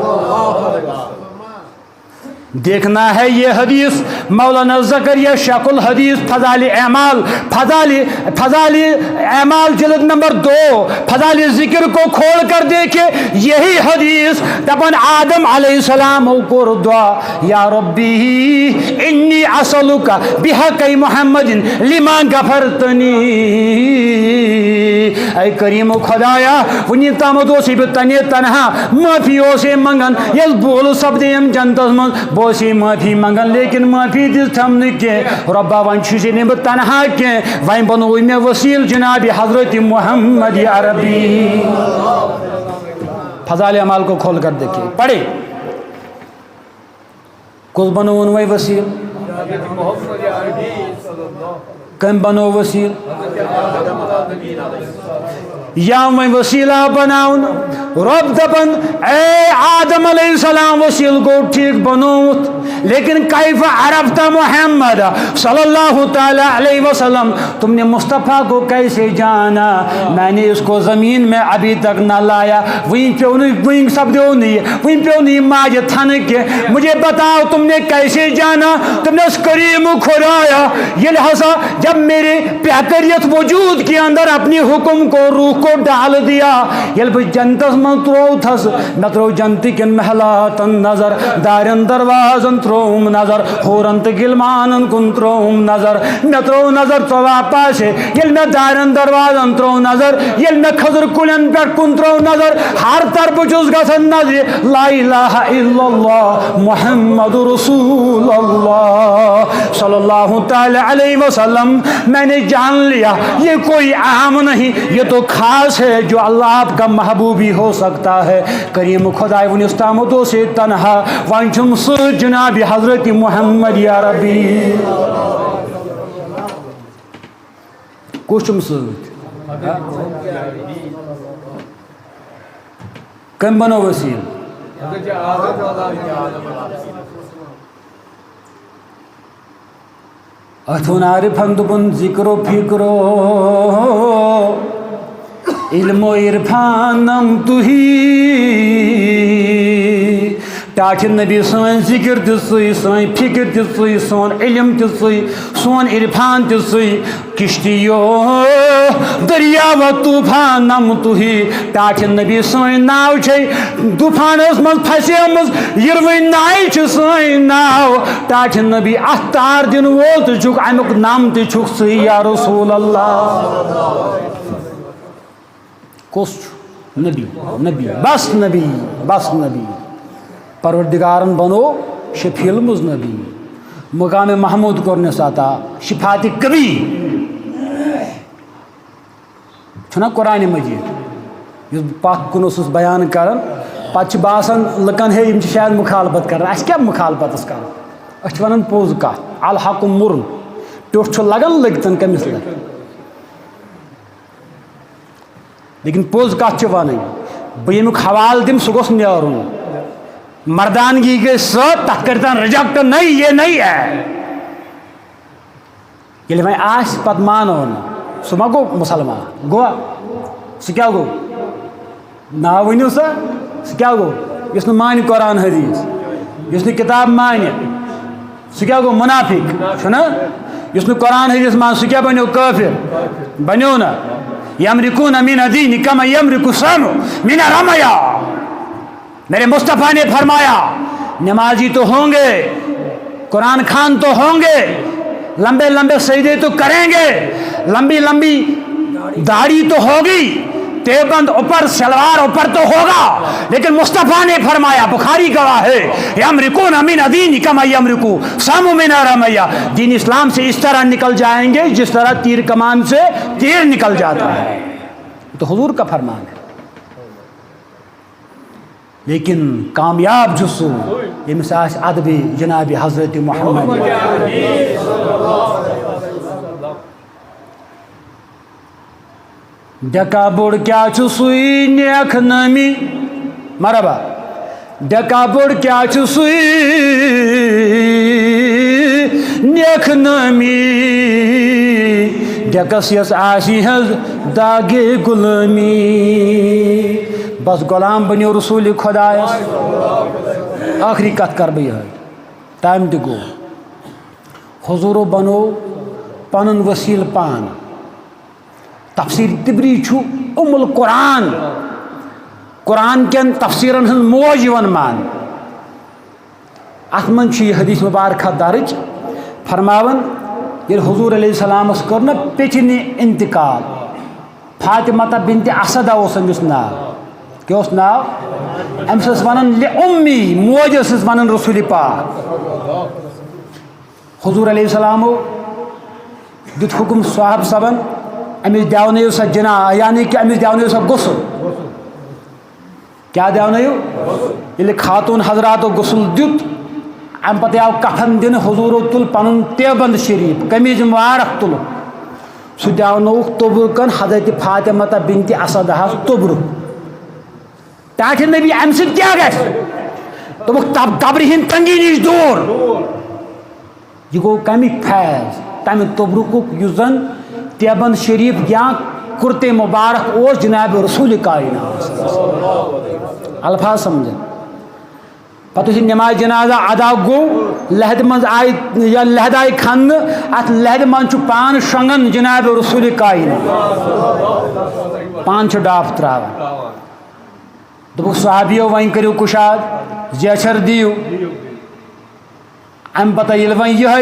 دیکھنا ہے یہ حدیث مولانا زکریا شیخ الحدیث فضائل اعمال جلد نمبر 2 فضائل ذکر کو کھول کر دیکھے یہی حدیث دپن آدم علیہ السلام کو دعا یا ربی انی اسألک بحق محمد لما غفرتنی اے کریم خدایا ونی تامد اوسی بہ تنہا معافی اوسے منگن یل بول سپدیم جنتس من بوسی معافی منگن لیکن معافی دس تھم نکے ربا ون چھے نی بہ تنہا کی ون بنو مے وسیل جناب حضرت محمد عربی فضائل اعمال کو کھول کر دیکھیے پڑھے کس بنو وی وسیل کم بنو وسیل یا میں وسیلہ بناؤن رب دپن اے آدم علیہ السلام وسیل کو ٹھیک بنوت لیکن کیف عرفت محمد صلی اللہ تعالی علیہ وسلم تم نے مصطفیٰ کو کیسے جانا میں نے اس کو زمین میں ابھی تک نہ لایا وہیں پیو نہیں ماج تھن کے مجھے بتاؤ تم نے کیسے جانا تم نے اس کریم کھرایا یہ لہذا جب میرے پیکریت وجود کے اندر اپنی حکم کو روح کو ڈال دیا یل بہ جنتس من ترو تھس مے ترو جنتی کن محلاتن نظر دارن دروازن تروم نظر ہورن تو گلمانن کن تروم نظر مے ترو نظر ژوا پاسے یل مے دارن دروازن ترو نظر یل مے کھزر کلین پہ کن ترو نظر ہر طرف چھس گژھان نظر لا الہ الا اللہ محمد رسول اللہ صلی اللہ تعالی علیہ وسلم میں نے جان لیا یہ کوئی عام نہیں یہ تو خاص ہے جو اللہ آپ کا محبوب ہی ہو سکتا ہے کریم خدا ونستامتوں سے تنہا وانچم سر جناب حضرت محمد یا ربی کچھم سر کم بنو وسیل اتھون عارفن دپن ذکر و فکرو علم و عرفانم تہی ٹاٹھ نبی سن ذکر تھی سن فکر تھی سون علم تھی سون عرفان تھی کشتیو دریا و طوفانم تہی ٹاٹھ نبی سن ناو طوفانس من پھسیمز یروی نائ سن ناو ٹاٹھ نبی ات تار دن وول تک امیک نام تک سی یا رسول اللہ کس نبی نبی بس نبی بس نبی پروردگارن بنو شفیع المذنبی مقام محمود کرنس عطا شفاعت کبھی چھنا قرآن مجید اس پاک کنوس بیان کرن پتہ باسان لکن ہے یم شاید مخالفت کرن اس کیا مخالفت اس کرن اس ونن پوز کت الحق مرن ٹوٹ چھ لگن لگتن کمس لگ لیکن پوز کت چھ ونن بہ یمیک حوال دم سہ گوس نیرن مردانگی کے ساتھ تک کرتا ریجیکٹ نہیں یہ نہیں ہے یہ میں آس پت مانو سہ ما گو مسلمان گوا سہ کیا گو نا ونیو سا سہ کیا گو یس نہ مان قرآن حدیث یس نہ کتاب مان سہ کیا گو منافق چھنا یس نہ قرآن حدیث مان سہ کیا بنیو کافر بنیو نا یمرکون من الدین کما یمرک السم من الرمیا میرے مصطفیٰ نے فرمایا نمازی تو ہوں گے قرآن خوان تو ہوں گے لمبے لمبے سجدے تو کریں گے، لمبی لمبی داڑھی تو ہوگی، دیوبند اوپر شلوار اوپر تو ہوگا، لیکن مصطفیٰ نے فرمایا، بخاری گواہ ہے، یمرقون من دین کما یمرقو سام من رمیہ، دین اسلام سے اس طرح نکل جائیں گے جس طرح تیر کمان سے تیر نکل جاتا ہے، تو حضور کا فرمان ہے۔ لیکن کامیاب جسو یمس آسہِ ادب جناب حضرت محمد، ڈکا بوڑ کیا چھُ سُے نیک نامی، مرحبا، ڈکا بوڑ کیا چھُ سُے نیک نامی، ڈکس یس آسی ہز داگے غلامی، بس غلام بنیو رسول خدایس۔ آخری کت کر بہ یہ، ٹائم تہ گو، حضورو بنو پنن وسیل پان، تفسیر طبری چھو ام القرآن، قرآن کین تفسیرن ہن موج یوان مان، ات من یہ حدیث مبارکہ درج فرماون یل حضور علیہ السلام اس کرنا پیچنی انتقال، فاطمہ بنت اسد اوس امس ناو، کیا اس ناو؟ امس اس ونن لأمی، موج اس ونن رسول پاک۔ حضور علیہ السلام دیت حکم صاحب صبن امس دیونیو سا جنا، یعنی کہ امس دیونیو سا غسل، کیا دیونیو؟ یل خاتون حضرات غسل دیت، ام پتہ آو کفن دن، حضور تل پنن تیبند شریف قمیض مبارک تل، سہ دیونوک تبرکن حضرت فاطمہ بنت اسد ہس تبرک، تاکہ نبی ام سب کیا گھس دوپک قبر ہند تنگی نش دور، یہ گو کمیک فیض تمہ تبرک اس زن تیبند شریف یا کرتے مبارک اوس جناب رسول کائنات، الفاظ سمجھ پتہ نماز جنازہ ادا گو، لہد من آئی یا لہد آئی کھن، ات لہد من پان شنگن جناب رسول کائنات، پان ڈاف تراوان، دوپک صحابیو وین کریو کشاد زیچھر دیو، ام پتہ یل وین یہ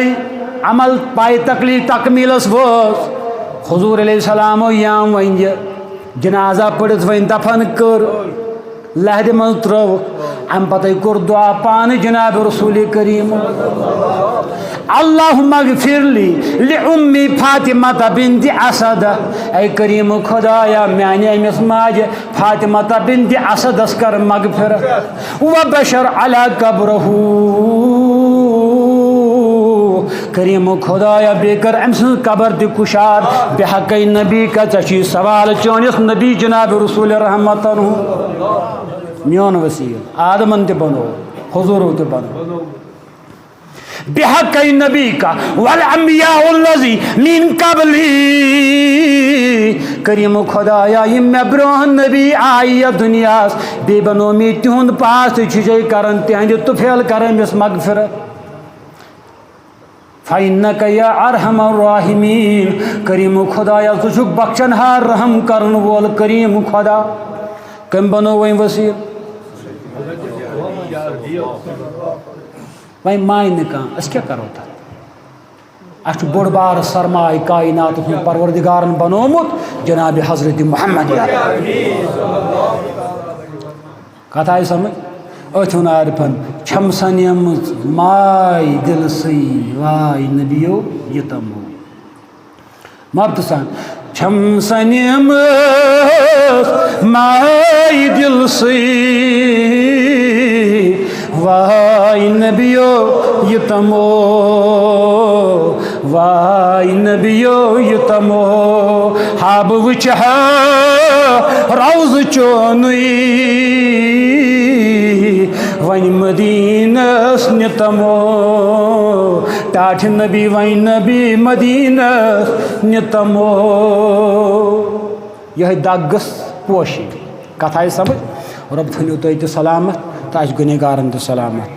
عمل پائے تکلیف تکمیلس ووز، حضور علیہ السلام یام وین جنازہ پڑھت وین دفن کر، لہد من ترو، ام پتہ کور دعا پان جناب رسول کریم، اللہم اغفر لی لأمی فاطمہ بنت اسد، اے کریم خدایا میانہ امس ماج فاطمہ بنت اسد اس کر مغفرت، وبشر علی قبرہ، کریم خدایا بے کر ام سن قبر دی کشاد بحق نبی کا چشی سوال چونس نبی جناب رسول رحمت میون وسیل آدمن تے بنو، حضور تے بنو، بحق نبی کا والانبیاء الذی من قبلی، کریم خدایا یم مے برونہ نبی آئی دنیا بے بنو می تہند پاس چھجے کرن تہند تفیل کرن اس مغفرت، فَإِنَّكَ يَا أَرْحَمَ الرَّاحِمِينَ، کریم خدایا ژٕ بخشن ہار رحم کرن وول کریم خدا، کم بنو وین وسیل وین مائن کان، اس کیا کرو تھا، اس بڑ بار سرمائے کائنات پروردگارن بنومت جناب حضرت محمد، کتھ آئی سمجھ؟ اتھن عارفن چھم سنیم مائی دل سی وائی نبیو یہ تمو مبتسان، چھم سنیم مائی دل سی وائی نبیو یہ تمو، وائی نبیو یہ تمو، حاب وچہ روز چونی ون مدینس نتمو، ٹاٹھ نبی ون نبی مدینس نتمو، یہ دگس پوشی، کتھ آئی سمجھ؟ رب تھنو تہ سلامت، تہ گنہگارن تہ سلامت۔